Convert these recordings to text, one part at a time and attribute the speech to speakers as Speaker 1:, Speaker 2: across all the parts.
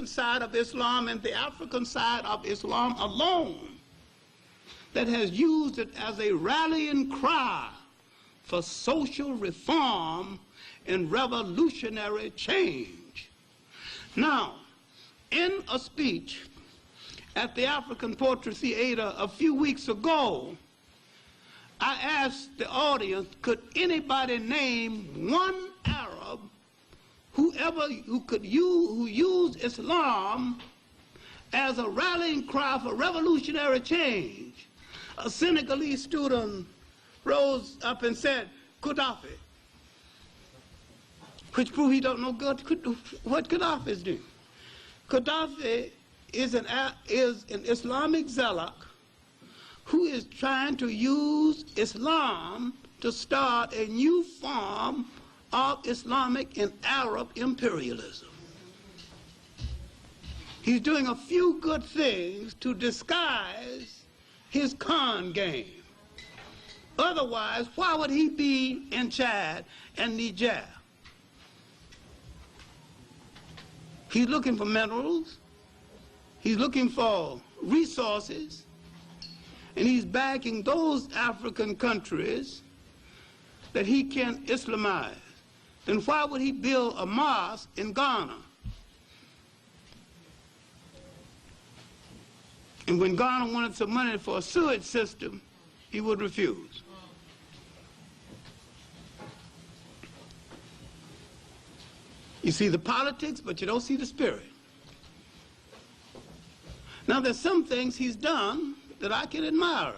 Speaker 1: side of Islam and the African side of Islam alone that has used it as a rallying cry for social reform and revolutionary change. Now, in a speech at the African Poetry Theater a few weeks ago, I asked the audience, could anybody name one Arab who used Islam as a rallying cry for revolutionary change? A Senegalese student rose up and said, Gaddafi, which proved he don't know what Gaddafi is doing. Gaddafi is an Islamic zealot who is trying to use Islam to start a new form of Islamic and Arab imperialism. He's doing a few good things to disguise his con game. Otherwise, why would he be in Chad and Niger? He's looking for minerals, he's looking for resources, and he's backing those African countries that he can Islamize. Then why would he build a mosque in Ghana? And when Ghana wanted some money for a sewage system, he would refuse. You see the politics, but you don't see the spirit. Now, there's some things he's done that I can admire.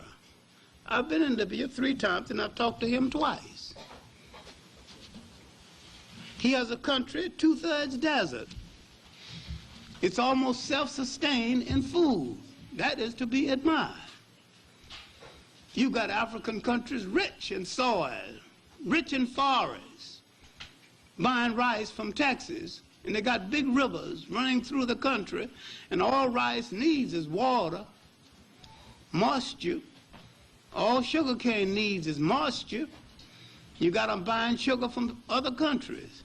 Speaker 1: I've been in Libya 3 times, and I've talked to him twice. He has a country 2/3 desert. It's almost self-sustained in food. That is to be admired. You've got African countries rich in soil, rich in forests, buying rice from Texas, and they got big rivers running through the country, and all rice needs is water, moisture. All sugarcane needs is moisture. You got them buying sugar from other countries,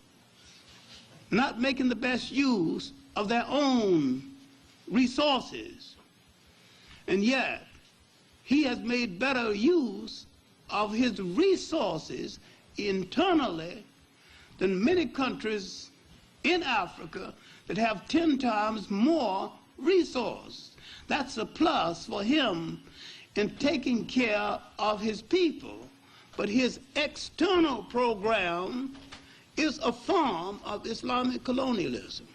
Speaker 1: not making the best use of their own resources. And yet, he has made better use of his resources internally than many countries in Africa that have 10 times more resources. That's a plus for him in taking care of his people. But his external program is a form of Islamic colonialism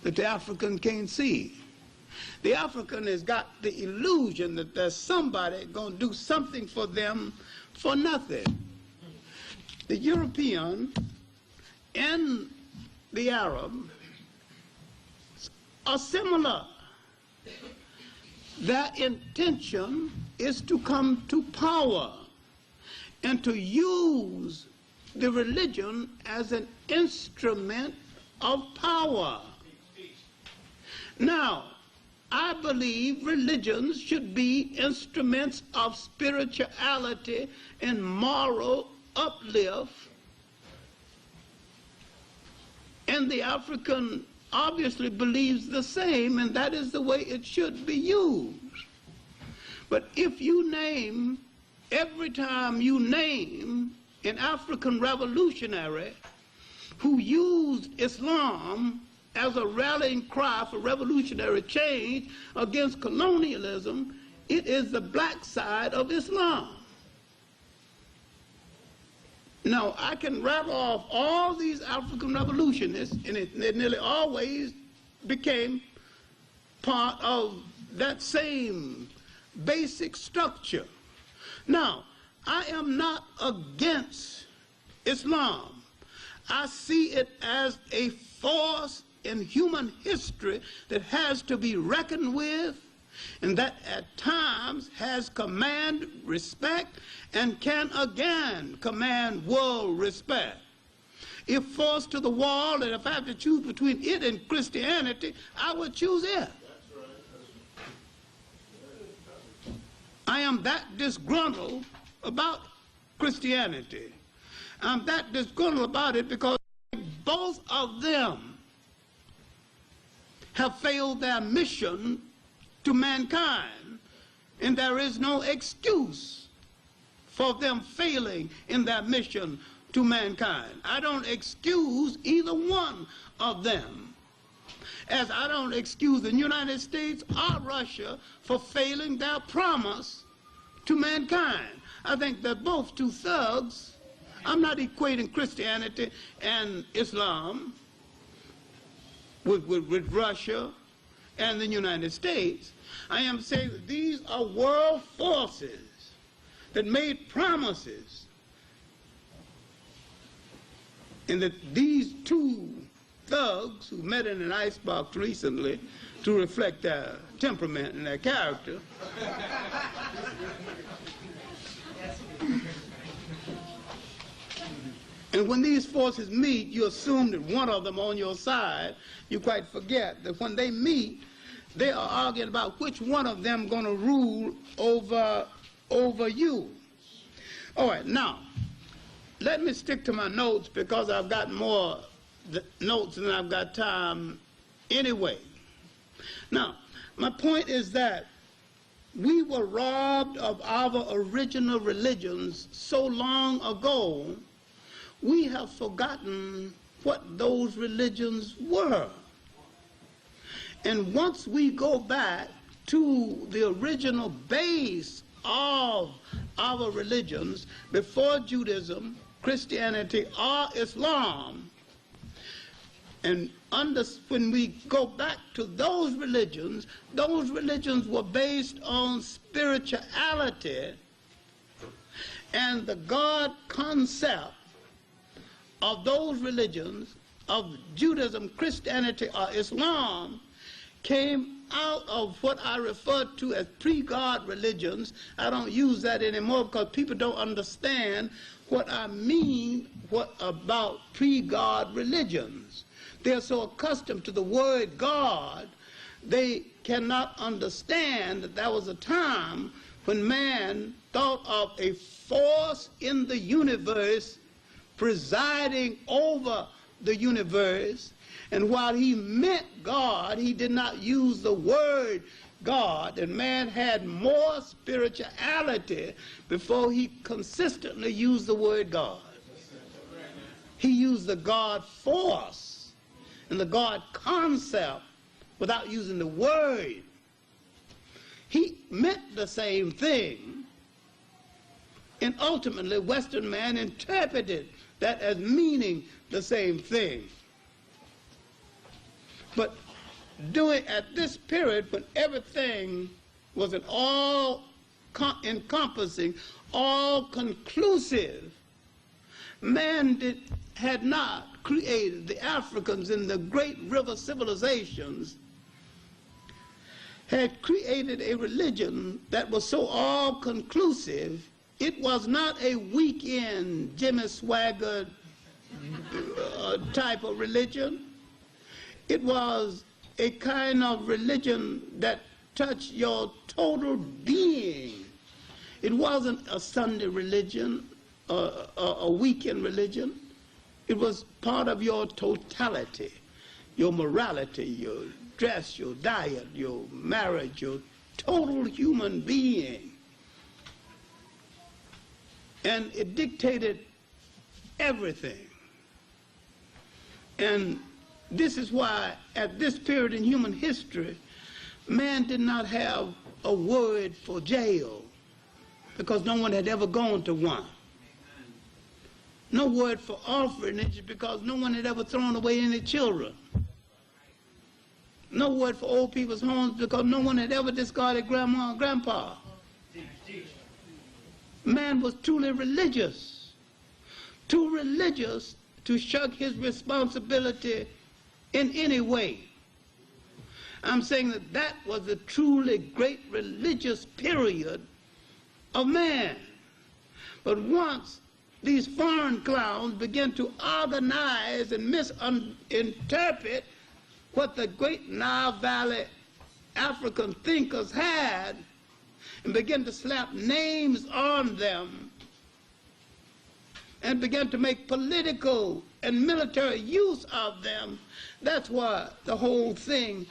Speaker 1: that the African can't see. The African has got the illusion that there's somebody going to do something for them for nothing. The European and the Arab are similar. Their intention is to come to power and to use the religion as an instrument of power. Now, I believe religions should be instruments of spirituality and moral uplift. And the African obviously believes the same, and that is the way it should be used. But if you name, every time you name an African revolutionary who used Islam as a rallying cry for revolutionary change against colonialism, it is the black side of Islam. Now, I can rattle off all these African revolutionists, and it nearly always became part of that same basic structure. Now, I am not against Islam. I see it as a force in human history that has to be reckoned with, and that at times has commanded respect and can again command world respect. If forced to the wall, and if I have to choose between it and Christianity, I would choose it. I am that disgruntled about Christianity. I'm that disgruntled about it because both of them have failed their mission to mankind, and there is no excuse for them failing in their mission to mankind. I don't excuse either one of them, as I don't excuse the United States or Russia for failing their promise to mankind. I think they're both two thugs. I'm not equating Christianity and Islam with Russia and the United States. I am saying that these are world forces that made promises, and that these two thugs who met in an icebox recently to reflect their temperament and their character and when these forces meet, you assume that one of them on your side. You quite forget that when they meet, they are arguing about which one of them going to rule over you. All right, now, let me stick to my notes because I've got more notes than I've got time anyway. Now, my point is that we were robbed of our original religions so long ago, we have forgotten what those religions were. And once we go back to the original base of our religions, before Judaism, Christianity, or Islam, and when we go back to those religions were based on spirituality, and the God concept of those religions, of Judaism, Christianity, or Islam, came out of what I refer to as pre-God religions. I don't use that anymore because people don't understand what I mean about pre-God religions. They're so accustomed to the word God, they cannot understand that there was a time when man thought of a force in the universe presiding over the universe, and while he meant God, he did not use the word God, and man had more spirituality before he consistently used the word God. He used the God force and the God concept without using the word. He meant the same thing, and ultimately Western man interpreted that as meaning the same thing. But at this period, when everything was an all-encompassing, all-conclusive, man had not created, the Africans in the great river civilizations had created a religion that was so all-conclusive. It was not a weekend Jimmy Swaggart type of religion. It was a kind of religion that touched your total being. It wasn't a Sunday religion, a weekend religion. It was part of your totality, your morality, your dress, your diet, your marriage, your total human being. And it dictated everything. And this is why, at this period in human history, man did not have a word for jail, because no one had ever gone to one. No word for orphanage, because no one had ever thrown away any children. No word for old people's homes, because no one had ever discarded grandma and grandpa. Man was truly religious, too religious to shirk his responsibility in any way. I'm saying that was a truly great religious period of man. But once these foreign clowns began to organize and misinterpret what the great Nile Valley African thinkers had, and began to slap names on them, and began to make political and military use of them, that's why the whole thing